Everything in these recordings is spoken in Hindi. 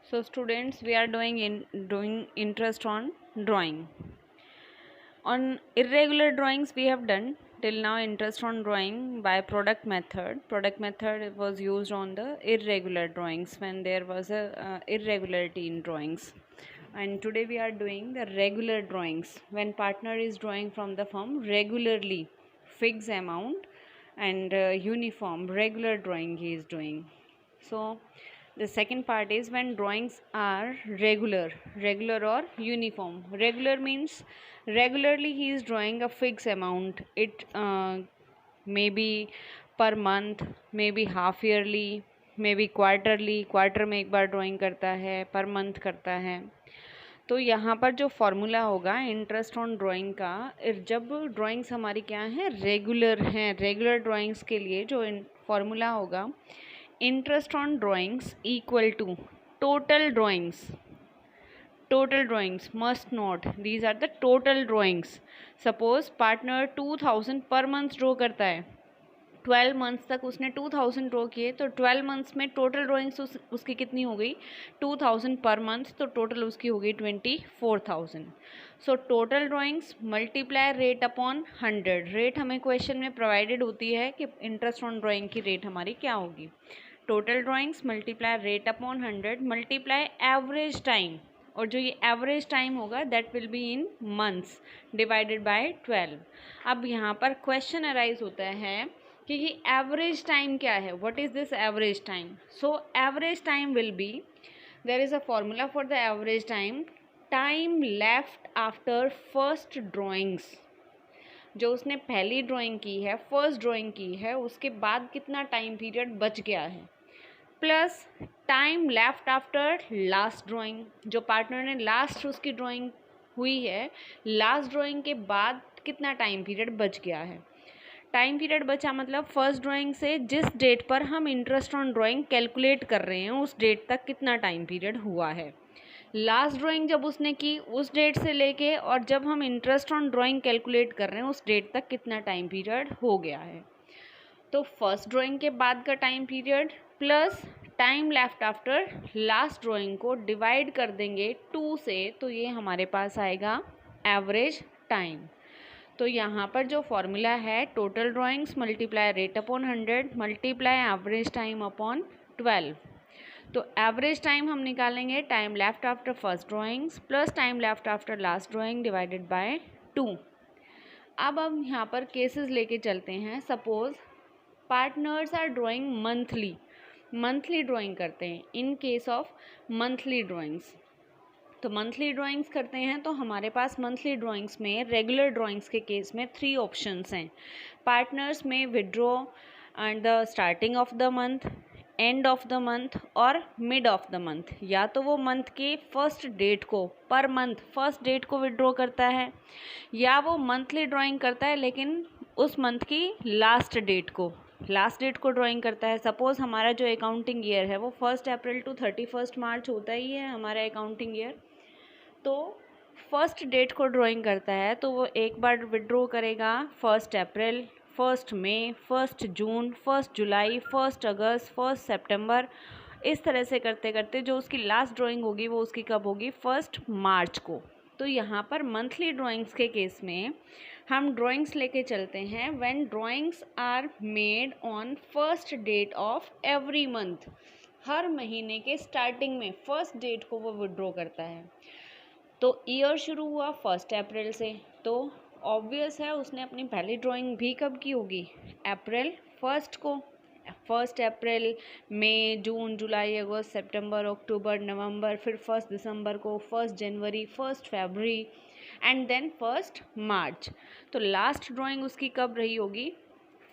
So students, we are doing interest on drawing. On irregular drawings we have done till now interest on drawing by product method. Product method was used on the irregular drawings when there was a irregularity in drawings. And today we are doing the regular drawings when partner is drawing from the firm regularly, fixed amount and uniform regular drawing he is doing. So the second part is when drawings are regular or uniform. Regular means regularly he is drawing a fixed amount. It may be per month, may be half yearly, may be quarterly, quarter में एक बार ड्राइंग करता है, पर मंथ करता है. तो यहाँ पर जो फॉर्मूला होगा इंटरेस्ट ऑन ड्राइंग का, जब ड्राइंग्स हमारी क्या है रेगुलर हैं, रेगुलर ड्राइंग्स के लिए जो फॉर्मूला होगा interest on drawings equal to total drawings must note these are the total drawings. Suppose partner 2000 per month draw करता है, 12 मंथ्स तक उसने 2000 ड्रॉ किए, तो 12 मंथ्स में टोटल ड्राइंग्स उसकी कितनी हो गई 2000 पर मंथ, तो टोटल उसकी हो गई 24,000. So total drawings multiply rate upon 100. Rate हमें क्वेश्चन में प्रोवाइडेड होती है कि इंटरेस्ट ऑन ड्राइंग की रेट हमारी क्या होगी. Total drawings multiply rate upon 100 multiply average time, और जो ये एवरेज टाइम होगा that will be in months divided by 12. अब यहाँ पर क्वेश्चन अराइज होता है कि ये एवरेज टाइम क्या है, what is this average time. So average time will be, there is a formula for the average time, time left after first drawings. जो उसने पहली ड्राइंग की है, फर्स्ट ड्राइंग की है, उसके बाद कितना टाइम पीरियड बच गया है, plus time left after last drawing. जो पार्टनर ने लास्ट उसकी ड्राइंग हुई है, लास्ट ड्राइंग के बाद कितना टाइम पीरियड बच गया है. टाइम पीरियड बचा मतलब फर्स्ट ड्राइंग से जिस डेट पर हम इंटरेस्ट ऑन ड्राइंग कैलकुलेट कर रहे हैं उस डेट तक कितना टाइम पीरियड हुआ है. लास्ट ड्राइंग जब उसने की उस डेट से लेके और जब हम इंटरेस्ट ऑन ड्राइंग कैलकुलेट कर रहे हैं उस डेट तक कितना टाइम पीरियड हो गया है. तो फर्स्ट ड्राइंग के बाद का time period plus time left after last drawing को डिवाइड कर देंगे 2 से, तो ये हमारे पास आएगा एवरेज टाइम. तो यहाँ पर जो फॉर्मूला है total drawings multiply rate upon 100 multiply average time upon 12. तो एवरेज टाइम हम निकालेंगे time left after first drawings plus time left after last drawing divided by 2. अब हम यहाँ पर केसेस लेके चलते हैं. Suppose partners are drawing monthly drawing करते हैं. In case of monthly drawings, तो मंथली ड्राइंग्स करते हैं तो हमारे पास मंथली ड्राइंग्स में रेगुलर ड्राइंग्स के केस में 3 ऑप्शंस हैं. पार्टनर्स में withdraw and the starting of the month, end of the month और मिड ऑफ द मंथ. या तो वो मंथ के फर्स्ट डेट को, पर मंथ फर्स्ट डेट को विड्रॉ करता है, या वो मंथली ड्राइंग करता है लेकिन उस मंथ की लास्ट डेट को ड्राइंग करता है. सपोज़ हमारा जो अकाउंटिंग ईयर है वो 1 अप्रैल टू 31 मार्च होता ही है हमारा अकाउंटिंग ईयर. तो फर्स्ट डेट को ड्राइंग करता है तो वो एक बार विड्रॉ करेगा 1 अप्रैल, 1 मई, 1 जून, 1 जुलाई, 1 अगस्त, 1 सितंबर. इस तरह से करते करते जो उसकी लास्ट ड्राइंग होगी वो उसकी कब होगी 1 मार्च को. तो यहाँ पर मंथली ड्राइंग्स के केस में हम ड्राइंग्स लेके चलते हैं when drawings are made on first date of every month. हर महीने के स्टार्टिंग में फर्स्ट डेट को वो विड्रॉ करता है. तो ईयर शुरू हुआ 1 अप्रैल से, तो ऑब्वियस है उसने अपनी पहली ड्राइंग भी कब की होगी अप्रैल 1 को. 1 अप्रैल, मई, जून, जुलाई, अगस्त, सितंबर, अक्टूबर, नवंबर, फिर 1 दिसंबर को, 1 जनवरी, 1 फरवरी एंड देन 1 मार्च. तो लास्ट ड्राइंग उसकी कब रही होगी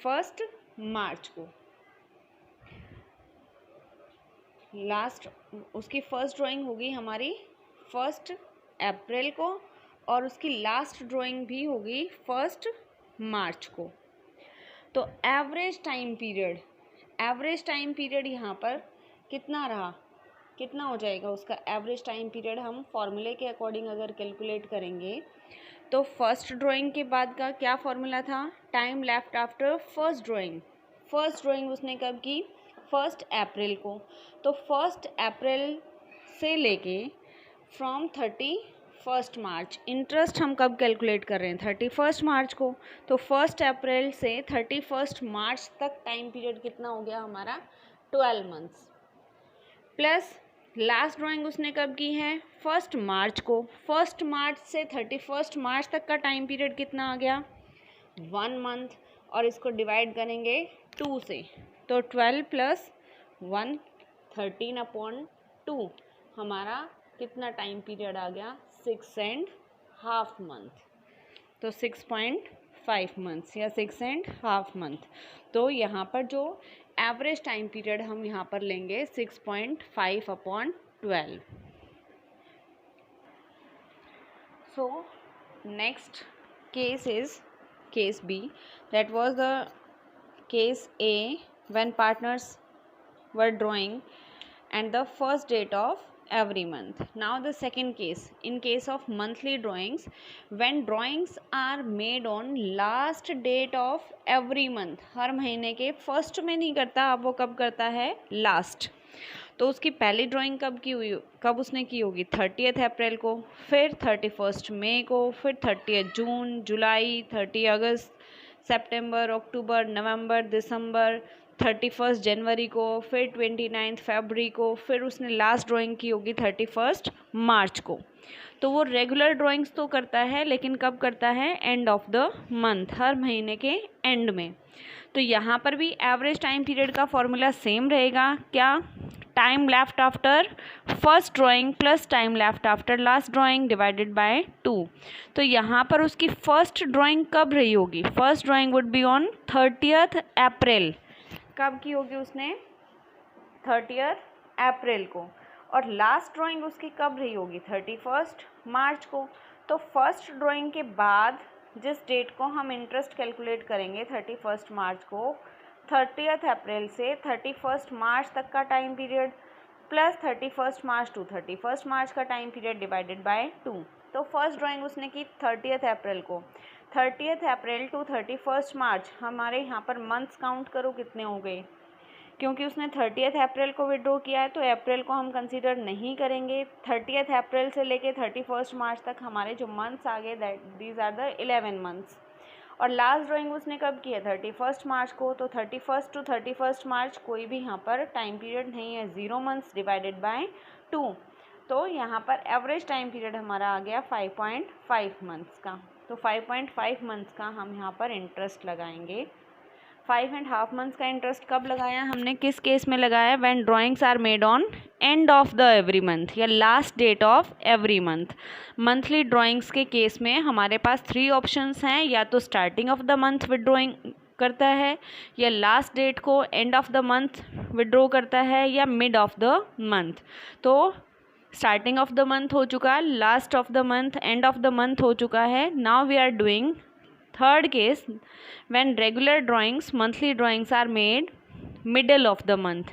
1 मार्च को. लास्ट उसकी फर्स्ट ड्राइंग होगी हमारी 1 अप्रैल को और उसकी लास्ट ड्राइंग भी होगी 1 मार्च को. तो एवरेज टाइम पीरियड यहाँ पर कितना रहा, कितना हो जाएगा उसका एवरेज टाइम पीरियड. हम फॉर्मूले के अकॉर्डिंग अगर कैलकुलेट करेंगे तो फर्स्ट ड्राइंग के बाद का क्या फॉर्मूला था, time left after first drawing उसने कब की 1 अप्रैल को. तो 1 अप्रैल से लेके फ्रॉम 31 मार्च, इंटरेस्ट हम कब कैलकुलेट कर रहे हैं 31 मार्च को, तो 1 अप्रैल से 31 मार्च तक टाइम पीरियड कितना हो गया हमारा 12 मंथ्स। प्लस लास्ट ड्राइंग उसने कब की है 1 मार्च को, 1 मार्च से 31 मार्च तक का टाइम पीरियड कितना आ गया 1 मंथ, और इसको डिवाइड करेंगे 2 से, तो 12 + 1 13/2 हमारा कितना टाइम पीरियड आ गया 6.5 मंथ, तो 6.5 मंथ्स या 6.5 मंथ। तो यहाँ पर जो एवरेज टाइम पीरियड हम यहाँ पर लेंगे 6.5/12। So next case is case B, that was the case A when partners were drawing and the first date of every month. Now the second case, in case of monthly drawings, when drawings are made on last date of every month, हर महीने के फर्स्ट में नहीं करता, अब वो कब करता है लास्ट। तो उसकी पहली ड्राइंग कब उसने की होगी 30 अप्रैल को, फिर 31 मई को, फिर 30 जून, जुलाई, 30 अगस्त, सितंबर, अक्टूबर, नवंबर, दिसंबर, 31 जनवरी को, फिर 29 फरवरी को, फिर उसने लास्ट ड्राइंग की होगी 31 मार्च को। तो वो रेगुलर ड्राइंग्स तो करता है, लेकिन कब करता है एंड ऑफ द मंथ, हर महीने के एंड में। तो यहाँ पर भी एवरेज टाइम पीरियड का फॉर्मूला सेम रहेगा, क्या time left after first drawing plus time left after last drawing divided by 2। तो यहाँ पर उसकी फर्स्ट ड्राइंग कब रही होगी, first drawing would be on 30 अप्रैल, कब की होगी उसने 30 अप्रैल को, और लास्ट ड्राइंग उसकी कब रही होगी 31 मार्च को। तो फर्स्ट ड्राइंग के बाद जिस डेट को हम इंटरेस्ट कैलकुलेट करेंगे 31 मार्च को, 30 अप्रैल से 31 मार्च तक का time period plus 31 March two 31 मार्च का टाइम पीरियड डिवाइडेड बाय 2। तो फर्स्ट ड्राइंग उसने की 30 अप्रैल को, 30 अप्रैल टू 31 मार्च, हमारे यहाँ पर मंथ्स काउंट करो कितने हो गए, क्योंकि उसने 30 अप्रैल को विड्रॉ किया है तो अप्रैल को हम कंसीडर नहीं करेंगे। 30 अप्रैल से लेके 31 मार्च तक हमारे जो मंथ्स आ गए दीज आर द 11 मंथ्स। और लास्ट ड्राइंग उसने कब की है 31 मार्च को, तो 31 टू 31 मार्च कोई भी यहाँ पर टाइम पीरियड नहीं है, 0 मंथ्स डिवाइडेड बाय 2। तो यहाँ पर एवरेज टाइम पीरियड हमारा आ गया 5.5 मंथ्स का। तो 5.5 मंथ्स का हम यहाँ पर इंटरेस्ट लगाएंगे। 5.5 मंथ्स का इंटरेस्ट कब लगाया हमने, किस केस में लगाया, when drawings are made on end of the every month या last date of every month. Monthly drawings के केस में हमारे पास 3 ऑप्शंस हैं, या तो starting of the month withdrawing करता है, या लास्ट डेट को end of the month withdraw करता है, या मिड ऑफ द मंथ। तो स्टार्टिंग ऑफ द मंथ हो चुका, last of the month, end of the month हो चुका है। Now we are doing third case, when regular drawings monthly drawings are made middle of the month,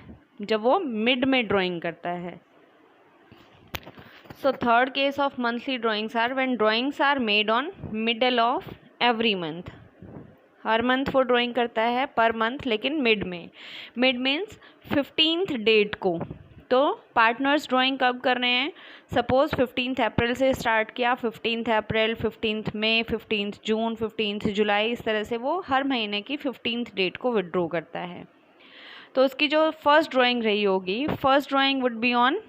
जब वो मिड में ड्राइंग करता है। So third case of monthly drawings are when drawings are made on middle of every month, हर मंथ वो ड्राइंग करता है पर मंथ, लेकिन मिड में। मिड मीन्स 15th डेट को। तो पार्टनर्स ड्राइंग कब कर रहे हैं, सपोज 15 अप्रैल से स्टार्ट किया, 15 अप्रैल, 15 मई, 15 जून, 15 जुलाई, इस तरह से वो हर महीने की 15th डेट को विड्रॉ करता है। तो उसकी जो फर्स्ट ड्राइंग रही होगी, first drawing would be on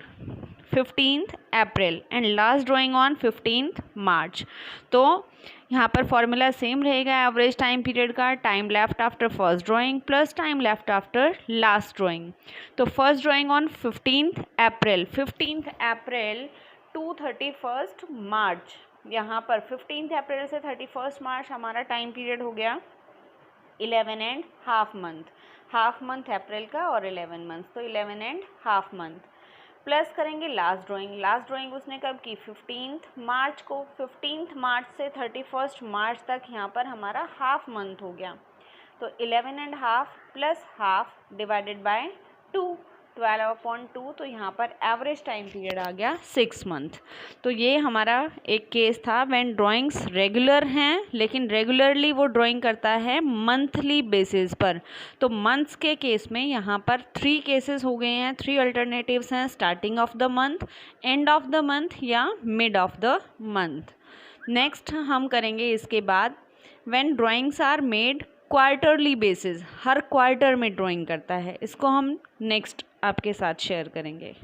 15 April and last drawing on 15 March. तो यहाँ पर फॉर्मूला सेम रहेगा एवरेज टाइम पीरियड का, time left after first drawing plus time left after last drawing. तो first drawing on 15 April, 15 April to 31 March, यहाँ पर 15 अप्रैल से 31 मार्च हमारा टाइम पीरियड हो गया 11.5 मंथ, हाफ मंथ अप्रैल का और 11 मंथ, तो 11.5 मंथ। प्लस करेंगे लास्ट ड्राइंग, लास्ट ड्राइंग उसने कब की 15 मार्च को, 15 मार्च से 31 मार्च तक यहाँ पर हमारा हाफ मंथ हो गया। तो 11.5 प्लस हाफ डिवाइडेड बाय 2, 12/2, तो यहाँ पर एवरेज टाइम पीरियड आ गया 6 मंथ। तो ये हमारा एक केस था व्हेन ड्राइंग्स रेगुलर हैं, लेकिन रेगुलरली वो ड्राइंग करता है मंथली बेसिस पर। तो मंथ्स के केस में यहाँ पर 3 केसेस हो गए हैं, 3 अल्टरनेटिव्स हैं, starting of the month, end of the month या mid of the month. Next हम करेंगे इसके बाद when drawings are made quarterly basis, हर क्वार्टर में ड्राइंग करता है, इसको हम नेक्स्ट आपके साथ शेयर करेंगे।